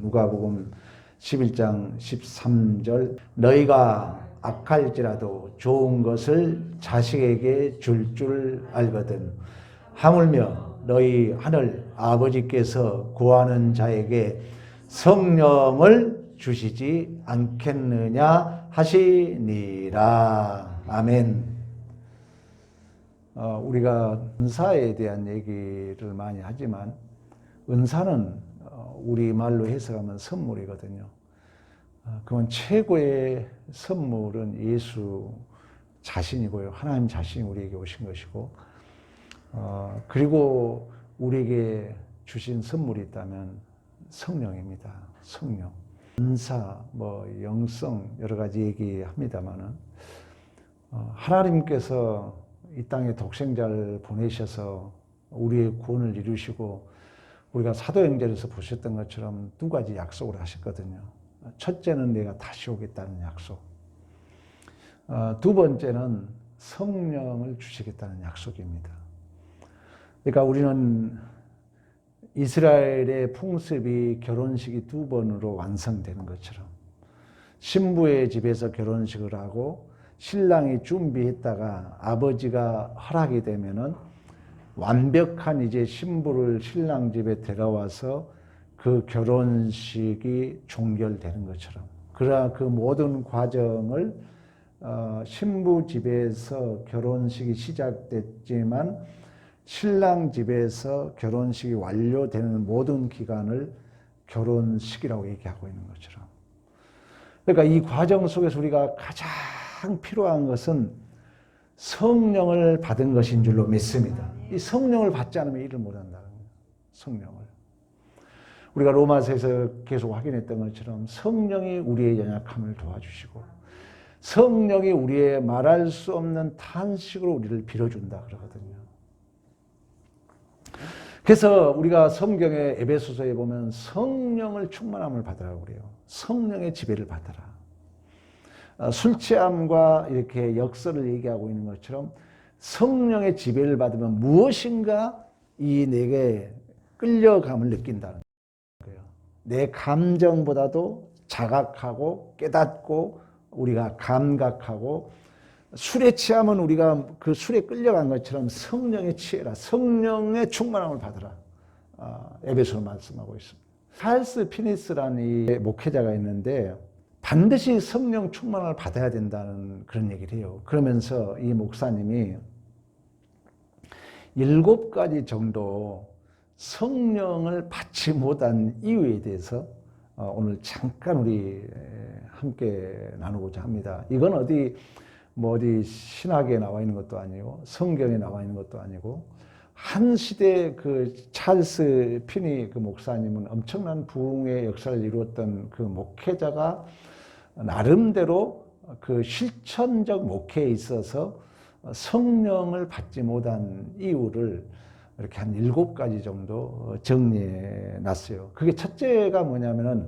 누가복음 11장 13절 너희가 악할지라도 좋은 것을 자식에게 줄 알거든 하물며 너희 하늘 아버지께서 구하는 자에게 성령을 주시지 않겠느냐 하시니라. 아멘. 우리가 은사에 대한 얘기를 많이 하지만 은사는 우리말로 해석하면 선물이거든요. 그건 최고의 선물은 예수 자신이고요. 하나님 자신이 우리에게 오신 것이고, 그리고 우리에게 주신 선물이 있다면 성령입니다. 성령. 은사, 영성 여러 가지 얘기합니다만은 하나님께서 이 땅에 독생자를 보내셔서 우리의 구원을 이루시고 우리가 사도행전에서 보셨던 것처럼 두 가지 약속을 하셨거든요. 첫째는 내가 다시 오겠다는 약속. 두 번째는 성령을 주시겠다는 약속입니다. 그러니까 우리는 이스라엘의 풍습이 결혼식이 두 번으로 완성되는 것처럼 신부의 집에서 결혼식을 하고 신랑이 준비했다가 아버지가 허락이 되면은 완벽한 이제 신부를 신랑 집에 데려와서 그 결혼식이 종결되는 것처럼 그러나 그 모든 과정을 신부 집에서 결혼식이 시작됐지만 신랑 집에서 결혼식이 완료되는 모든 기간을 결혼식이라고 얘기하고 있는 것처럼 그러니까 이 과정 속에서 우리가 가장 필요한 것은 성령을 받은 것인 줄로 믿습니다. 이 성령을 받지 않으면 일을 못한다는 거예요. 성령을. 우리가 로마서에서 계속 확인했던 것처럼 성령이 우리의 연약함을 도와주시고 성령이 우리의 말할 수 없는 탄식으로 우리를 빌어준다 그러거든요. 그래서 우리가 성경의 에베소서에 보면 성령을 충만함을 받으라고 그래요. 성령의 지배를 받아라. 술 취함과 이렇게 역설을 얘기하고 있는 것처럼 성령의 지배를 받으면 무엇인가 내게 끌려감을 느낀다는 거예요. 내 감정보다도 자각하고 깨닫고 우리가 감각하고 술에 취하면 우리가 그 술에 끌려간 것처럼 성령에 취해라. 성령의 충만함을 받으라. 에베소서 말씀하고 있습니다. 찰스 피니스라는 이 목회자가 있는데 반드시 성령 충만을 받아야 된다는 그런 얘기를 해요. 그러면서 이 목사님이 7가지 정도 성령을 받지 못한 이유에 대해서 오늘 잠깐 우리 함께 나누고자 합니다. 이건 어디 신학에 나와 있는 것도 아니고 성경에 나와 있는 것도 아니고 한 시대 그 찰스 피니 그 목사님은 엄청난 부흥의 역사를 이루었던 그 목회자가 나름대로 그 실천적 목회에 있어서 성령을 받지 못한 이유를 이렇게 한 7가지 정도 정리해 놨어요. 그게 첫째가 뭐냐면은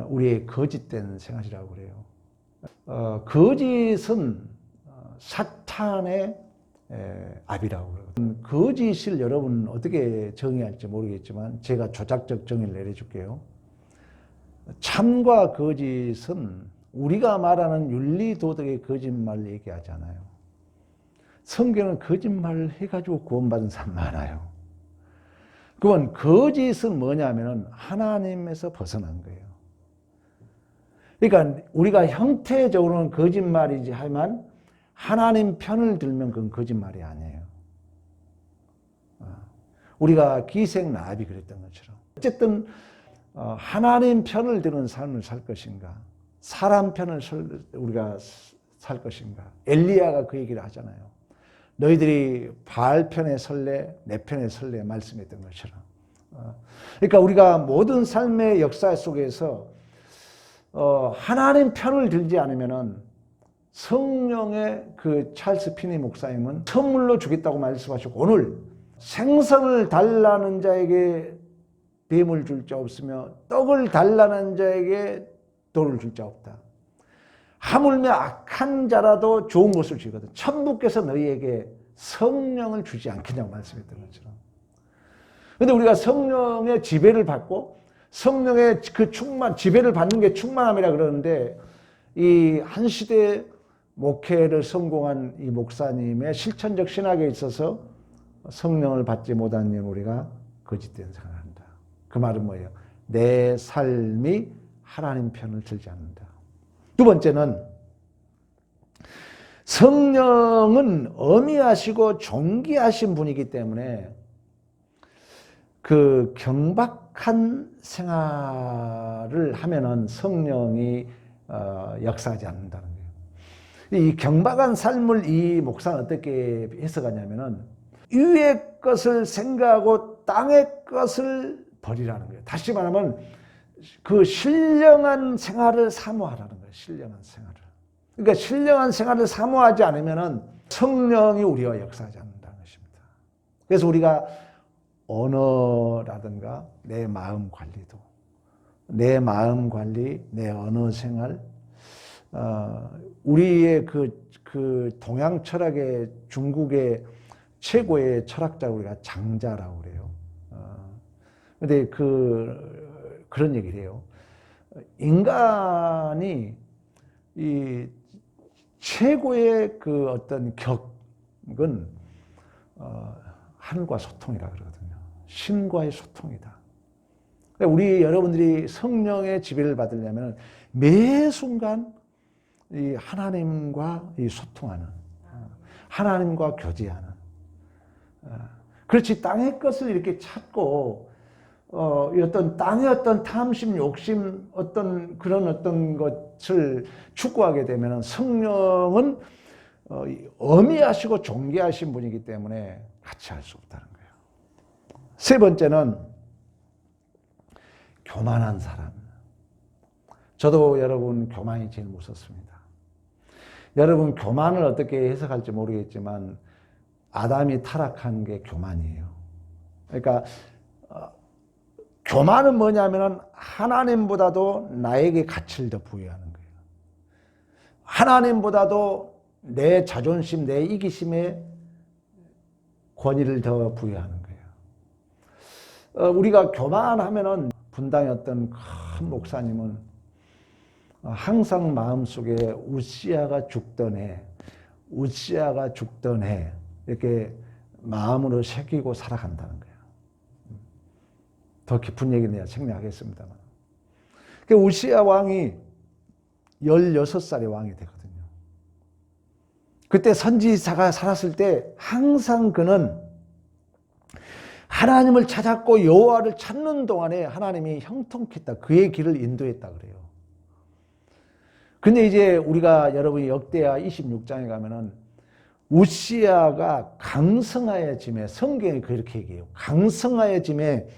우리의 거짓된 생활이라고 그래요. 거짓은 사탄의 압이라고 그래요. 거짓을 여러분 어떻게 정의할지 모르겠지만 제가 조작적 정의를 내려줄게요. 참과 거짓은 우리가 말하는 윤리도덕의 거짓말을 얘기하잖아요. 성경은 거짓말을 해가지고 구원받은 사람 많아요. 그건 거짓은 뭐냐면 하나님에서 벗어난 거예요. 그러니까 우리가 형태적으로는 거짓말이지 하지만 하나님 편을 들면 그건 거짓말이 아니에요. 우리가 기생라합이 그랬던 것처럼 어쨌든 하나님 편을 드는 삶을 살 것인가 사람 편을 우리가 살 것인가. 엘리야가 그 얘기를 하잖아요. 너희들이 바알 편에 설래 내 편에 설래 말씀했던 것처럼. 그러니까 우리가 모든 삶의 역사 속에서 하나님 편을 들지 않으면은 성령의 그 찰스 피니 목사님은 선물로 주겠다고 말씀하셨고 오늘 생선을 달라는 자에게 뱀을 줄 자 없으며 떡을 달라는 자에게 돌을 줄 자 없다. 하물며 악한 자라도 좋은 것을 주거든. 천부께서 너희에게 성령을 주지 않겠냐고 말씀했던 것처럼. 그런데 우리가 성령의 지배를 받고 성령의 그 지배를 받는 게 충만함이라 그러는데, 이 한 시대 목회를 성공한 이 목사님의 실천적 신학에 있어서 성령을 받지 못한 우리가 거짓된 생각을 한다. 그 말은 뭐예요? 내 삶이 하나님 편을 들지 않는다. 두 번째는 성령은 어미하시고 존귀하신 분이기 때문에 그 경박한 생활을 하면은 성령이 역사하지 않는다는 거예요. 이 경박한 삶을 이 목사는 어떻게 해석하냐면은 위의 것을 생각하고 땅의 것을 버리라는 거예요. 다시 말하면 그 신령한 생활을 사모하라는 거예요. 신령한 생활을. 그러니까 신령한 생활을 사모하지 않으면은 성령이 우리와 역사하지 않는다는 것입니다. 그래서 우리가 언어라든가 내 마음 관리도, 내 마음 관리, 내 언어 생활, 우리의 그 동양 철학의 중국의 최고의 철학자가 우리가 장자라고 그래요. 근데 그런 얘기를 해요. 인간이 이 최고의 그 어떤 격은 하늘과 소통이라 그러거든요. 신과의 소통이다. 우리 여러분들이 성령의 지배를 받으려면 매 순간 이 하나님과 이 소통하는, 하나님과 교제하는. 그렇지 땅의 것을 이렇게 찾고 어떤 땅의 어떤 탐심, 욕심, 어떤 그런 어떤 것을 추구하게 되면 성령은 어미하시고 존귀하신 분이기 때문에 같이 할 수 없다는 거예요. 세 번째는 교만한 사람. 저도 여러분 교만이 제일 무섭습니다. 여러분 교만을 어떻게 해석할지 모르겠지만 아담이 타락한 게 교만이에요. 그러니까 교만은 뭐냐면은 하나님보다도 나에게 가치를 더 부여하는 거예요. 하나님보다도 내 자존심, 내 이기심에 권위를 더 부여하는 거예요. 우리가 교만하면은 분당의 어떤 큰 목사님은 항상 마음속에 우시아가 죽던 해 이렇게 마음으로 새기고 살아간다는 거예요. 더 깊은 얘기는 내가 생략하겠습니다만. 우시아 왕이 16살의 왕이 되거든요. 그때 선지자가 살았을 때 항상 그는 하나님을 찾았고 여호와를 찾는 동안에 하나님이 형통했다. 그의 길을 인도했다 그래요. 근데 이제 우리가 여러분이 역대하 26장에 가면은 우시아가 강성하여짐에, 성경이 그렇게 얘기해요. 강성하여짐에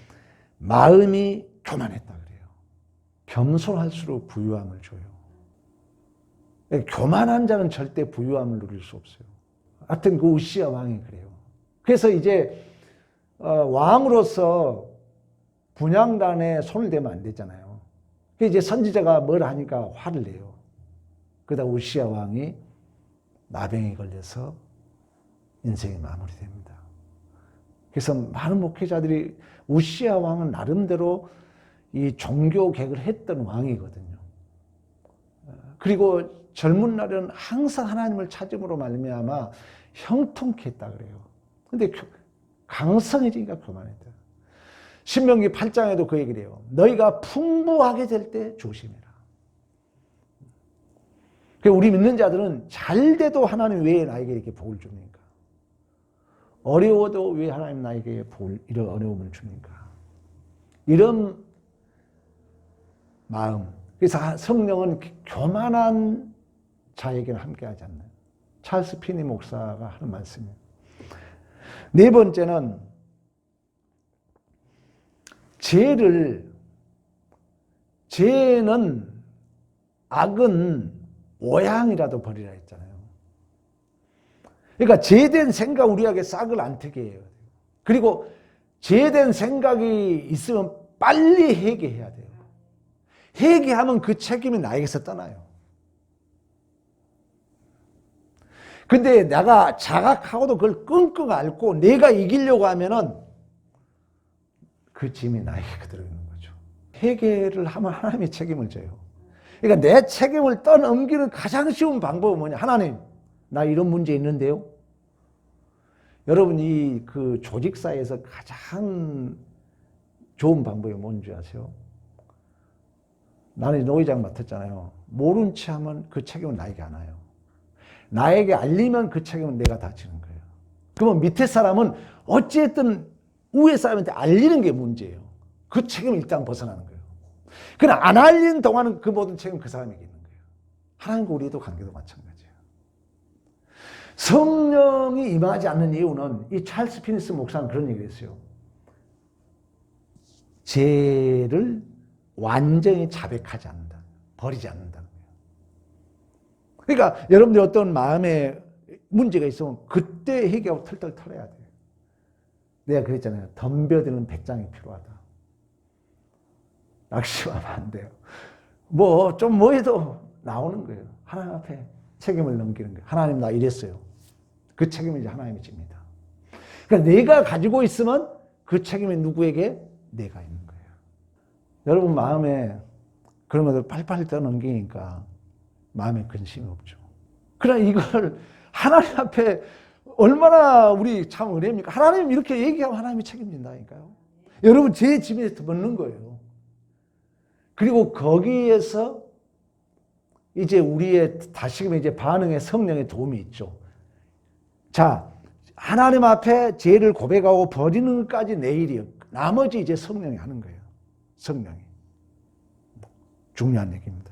마음이 교만했다 그래요. 겸손할수록 부유함을 줘요. 교만한 자는 절대 부유함을 누릴 수 없어요. 하여튼 그 우시아 왕이 그래요. 그래서 이제 왕으로서 분향단에 손을 대면 안 되잖아요. 이제 선지자가 뭘 하니까 화를 내요. 그러다 우시아 왕이 나병에 걸려서 인생이 마무리됩니다. 그래서 많은 목회자들이 우시아 왕은 나름대로 이 종교 개혁을 했던 왕이거든요. 그리고 젊은 날에는 항상 하나님을 찾음으로 말미암아 형통케 했다 그래요. 근데 강성해지니까 교만했다. 신명기 8장에도 그 얘기를 해요. 너희가 풍부하게 될 때 조심해라. 우리 믿는 자들은 잘 돼도 하나님 왜 나에게 이렇게 복을 줍니까? 어려워도 왜 하나님 나에게 이런 어려움을 줍니까? 이런 마음. 그래서 성령은 교만한 자에게는 함께하지 않나요? 찰스 피니 목사가 하는 말씀이에요. 네 번째는 죄는 악은 오향이라도 버리라 했잖아요. 그러니까 죄된 생각 우리에게 싹을 안 트게 해요. 그리고 죄된 생각이 있으면 빨리 회개해야 돼요. 회개하면 그 책임이 나에게서 떠나요. 근데 내가 자각하고도 그걸 끙끙 앓고 내가 이기려고 하면은 그 짐이 나에게 그대로 있는 거죠. 회개를 하면 하나님이 책임을 져요. 그러니까 내 책임을 떠넘기는 가장 쉬운 방법은 뭐냐? 하나님, 나 이런 문제 있는데요. 여러분, 그 조직사회에서 가장 좋은 방법이 뭔지 아세요? 나는 노회장 맡았잖아요. 모른 체 하면 그 책임은 나에게 안 와요. 나에게 알리면 그 책임은 내가 다 지는 거예요. 그러면 밑에 사람은 어찌됐든 위에 사람한테 알리는 게 문제예요. 그 책임을 일단 벗어나는 거예요. 그러나 안 알리는 동안은 그 모든 책임은 그 사람에게 있는 거예요. 하나님과 우리도 관계도 마찬가지예요. 성령이 임하지 않는 이유는 이 찰스 피니스 목사는 그런 얘기를 했어요. 죄를 완전히 자백하지 않는다. 버리지 않는다는 거예요. 그러니까 여러분들이 어떤 마음에 문제가 있으면 그때 해결하고 털털 털어야 돼요. 내가 그랬잖아요. 덤벼드는 백장이 필요하다. 낙심하면 안 돼요. 좀 해도 나오는 거예요. 하나님 앞에 책임을 넘기는 거예요. 하나님, 나 이랬어요. 그 책임을 이제 하나님이 집니다. 그러니까 내가 가지고 있으면 그 책임이 누구에게? 내가 있는 거예요. 여러분 마음에 그런 것들 빨리빨리 떠넘기니까 마음에 근심이 없죠. 그러나 이걸 하나님 앞에 얼마나 우리 참 은혜입니까? 하나님 이렇게 얘기하면 하나님이 책임진다니까요. 여러분 제 집에 묻는 거예요. 그리고 거기에서 이제 우리의 다시금 이제 반응의 성령의 도움이 있죠. 자, 하나님 앞에 죄를 고백하고 버리는 것까지 내일이요. 나머지 이제 성령이 하는 거예요. 성령이. 중요한 얘기입니다.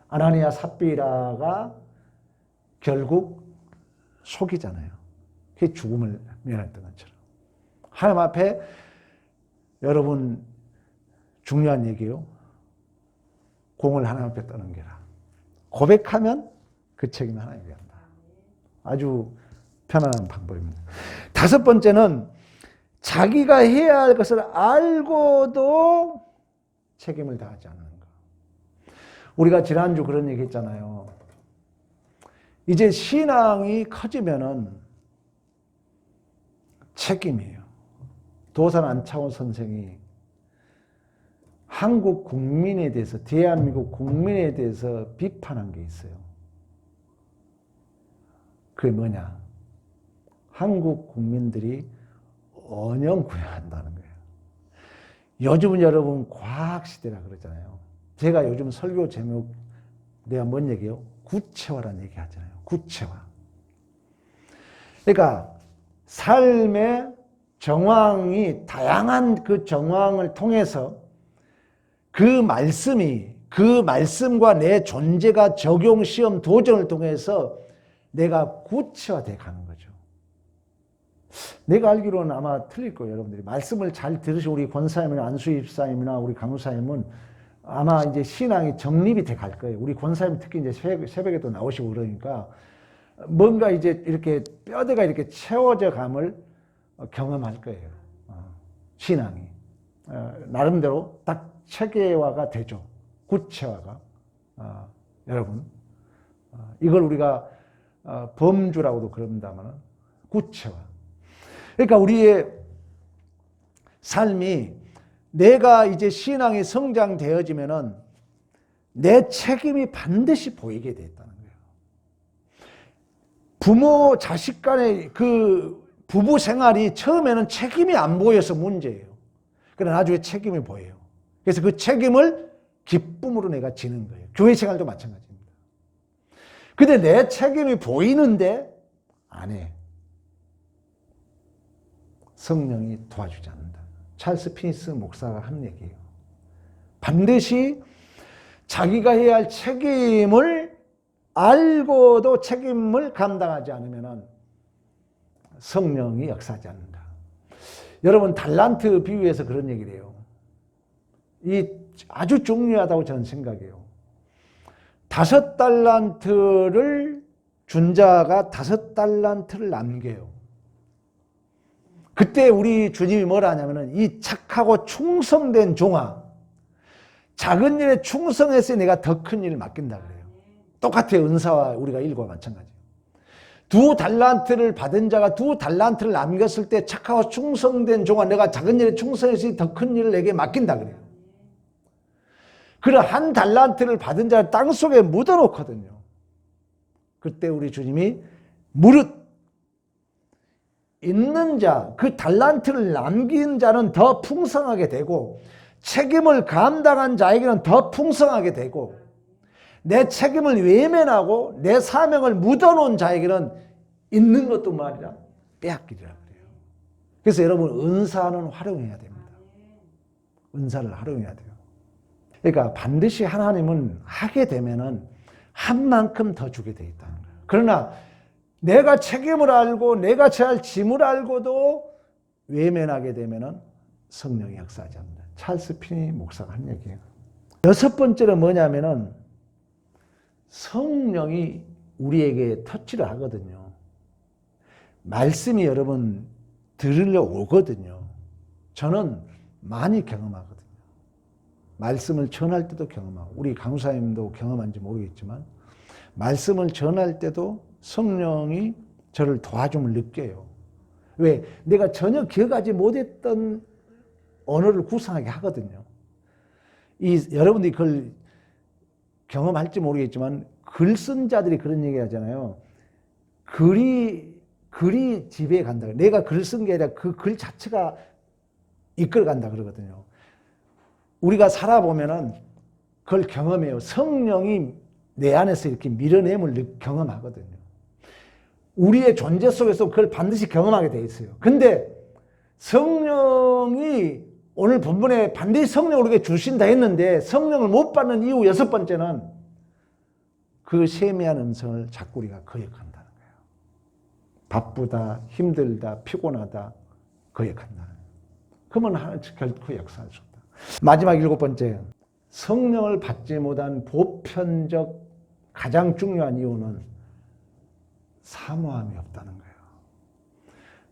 아나니아 삽비라가 결국 속이잖아요. 그게 죽음을 면했던 것처럼. 하나님 앞에 여러분 중요한 얘기요. 공을 하나님 앞에 떠넘겨라. 고백하면 그 책임을 하나님이 한다. 아주 편안한 방법입니다. 다섯 번째는 자기가 해야 할 것을 알고도 책임을 다하지 않는 것. 우리가 지난주 그런 얘기 했잖아요. 이제 신앙이 커지면은 책임이에요. 도산 안창호 선생이 한국 국민에 대해서, 대한민국 국민에 대해서 비판한 게 있어요. 그게 뭐냐? 한국 국민들이 언영 구현한다는 거예요. 요즘은 여러분 과학시대라 그러잖아요. 제가 요즘 설교 제목 내가 뭔 얘기예요? 구체화라는 얘기 하잖아요. 구체화. 그러니까 삶의 정황이 다양한 그 정황을 통해서 그 말씀과 내 존재가 적용, 시험, 도전을 통해서 내가 구체화돼 가는 거죠. 내가 알기로는 아마 틀릴 거예요, 여러분들이. 말씀을 잘 들으시고 우리 권사님이나 안수희 집사님이나 우리 강무사님은 아마 이제 신앙이 정립이 돼 갈 거예요. 우리 권사님 특히 이제 새벽에 또 나오시고 그러니까 뭔가 이제 이렇게 뼈대가 이렇게 채워져 감을 경험할 거예요. 신앙이. 나름대로 딱 체계화가 되죠. 구체화가. 여러분. 이걸 우리가 범주라고도 그런다면 구체화. 그러니까 우리의 삶이 내가 이제 신앙이 성장되어지면은 내 책임이 반드시 보이게 됐다는 거예요. 부모, 자식 간의 그 부부 생활이 처음에는 책임이 안 보여서 문제예요. 그러나 나중에 책임이 보여요. 그래서 그 책임을 기쁨으로 내가 지는 거예요. 교회 생활도 마찬가지입니다. 근데 내 책임이 보이는데 안 해. 성령이 도와주지 않는다. 찰스 피니스 목사가 한 얘기예요. 반드시 자기가 해야 할 책임을 알고도 책임을 감당하지 않으면 성령이 역사하지 않는다. 여러분 달란트 비유에서 그런 얘기를 해요. 이 아주 중요하다고 저는 생각해요. 5달란트를 준 자가 5달란트를 남겨요. 그때 우리 주님이 뭐라 하냐면은 이 착하고 충성된 종아, 작은 일에 충성해서 내가 더 큰 일을 맡긴다 그래요. 똑같아요. 은사와 우리가 일과 마찬가지예요. 2달란트를 받은 자가 2달란트를 남겼을 때 착하고 충성된 종아, 내가 작은 일에 충성해서 더 큰 일을 내게 맡긴다 그래요. 그런 한 달란트를 받은 자를 땅속에 묻어놓거든요. 그때 우리 주님이 무릇 있는 자, 그 달란트를 남긴 자는 더 풍성하게 되고 책임을 감당한 자에게는 더 풍성하게 되고 내 책임을 외면하고 내 사명을 묻어놓은 자에게는 있는 것뿐만 아니라 빼앗기리라 그래요. 그래서 여러분 은사는 활용해야 됩니다. 은사를 활용해야 돼요. 그러니까 반드시 하나님은 하게 되면은 한 만큼 더 주게 돼 있다는 거예요. 그러나 내가 책임을 알고 내가 져야 할 짐을 알고도 외면하게 되면은 성령이 역사하지 않는다. 찰스 피니 목사가 한 얘기예요. 여섯 번째는 뭐냐면은 성령이 우리에게 터치를 하거든요. 말씀이 여러분 들으려 오거든요. 저는 많이 경험하거든요. 말씀을 전할 때도 경험하고 우리 강사님도 경험한지 모르겠지만 말씀을 전할 때도 성령이 저를 도와줌을 느껴요. 왜? 내가 전혀 기억하지 못했던 언어를 구상하게 하거든요. 여러분들이 그걸 경험할지 모르겠지만 글 쓴 자들이 그런 얘기 하잖아요. 글이 지배해 간다. 내가 글 쓴 게 아니라 그 글 자체가 이끌어 간다 그러거든요. 우리가 살아보면은 그걸 경험해요. 성령이 내 안에서 이렇게 밀어냄을 경험하거든요. 우리의 존재 속에서 그걸 반드시 경험하게 돼 있어요. 근데 성령이 오늘 본문에 반드시 성령을 우리에게 주신다 했는데 성령을 못 받는 이유 여섯 번째는 그 세미한 음성을 자꾸 우리가 거역한다는 거예요. 바쁘다, 힘들다, 피곤하다, 거역한다는 거예요. 그러면 하나님 결코 역사할 수 없다. 마지막 일곱 번째, 성령을 받지 못한 보편적 가장 중요한 이유는 사모함이 없다는 거예요.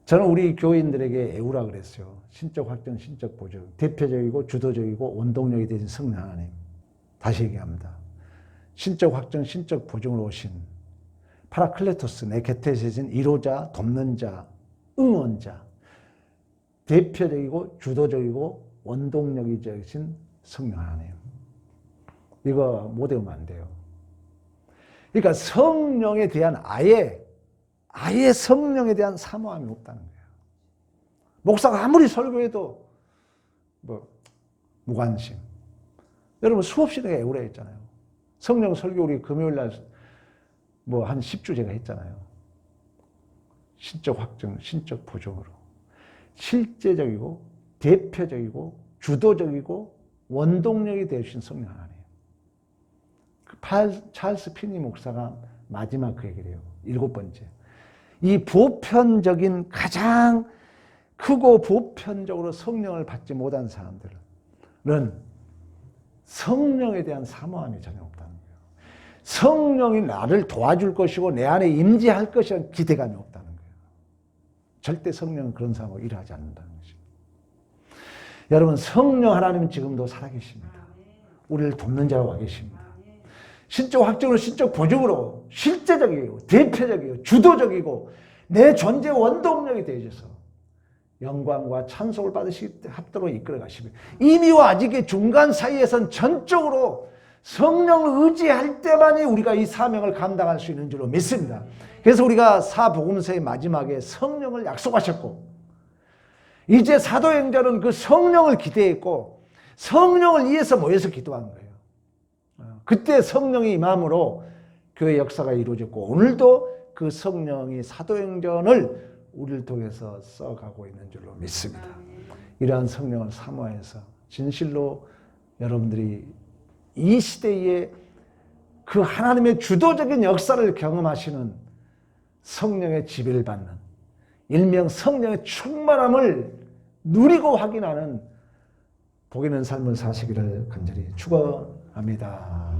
저는 우리 교인들에게 애우라 그랬어요. 신적 확정, 신적 보증. 대표적이고 주도적이고 원동력이 되신 성령 하나님. 다시 얘기합니다. 신적 확정, 신적 보증으로 오신 파라클레토스, 내 곁에 계신 이로자, 돕는 자, 응원자. 대표적이고 주도적이고 원동력이 되신 성령 하나님. 이거 못 외우면 안 돼요. 그러니까 성령에 대한 아예 성령에 대한 사모함이 없다는 거예요. 목사가 아무리 설교해도 무관심. 여러분 수없이 내가 애우라 했잖아요. 성령 설교 우리 금요일날 한 10주 제가 했잖아요. 신적 확정, 신적 보증으로. 실제적이고 대표적이고 주도적이고 원동력이 되신 성령 하나님. 찰스 피니 목사가 마지막 그 얘기를 해요. 일곱 번째. 이 보편적인 가장 크고 보편적으로 성령을 받지 못한 사람들은 성령에 대한 사모함이 전혀 없다는 거예요. 성령이 나를 도와줄 것이고 내 안에 임재할 것이라는 기대감이 없다는 거예요. 절대 성령은 그런 사람하고 일하지 않는다는 것입니다. 여러분 성령 하나님은 지금도 살아계십니다. 우리를 돕는 자로 와 계십니다. 신적 확정으로 신적 보증으로 실제적이고 대표적이고 주도적이고 내 존재 원동력이 되어져서 영광과 찬송을 받으시도록 이끌어 가십니다. 이미와 아직의 중간 사이에선 전적으로 성령을 의지할 때만이 우리가 이 사명을 감당할 수 있는 줄로 믿습니다. 그래서 우리가 사복음서의 마지막에 성령을 약속하셨고 이제 사도행전은 그 성령을 기대했고 성령을 위해서 모여서 기도한 거예요. 그때 성령이 임함으로 교회 역사가 이루어졌고 오늘도 그 성령이 사도행전을 우리를 통해서 써가고 있는 줄로 믿습니다. 이러한 성령을 사모해서 진실로 여러분들이 이 시대에 그 하나님의 주도적인 역사를 경험하시는 성령의 지배를 받는 일명 성령의 충만함을 누리고 확인하는 복 있는 삶을 사시기를 간절히 축원합니다.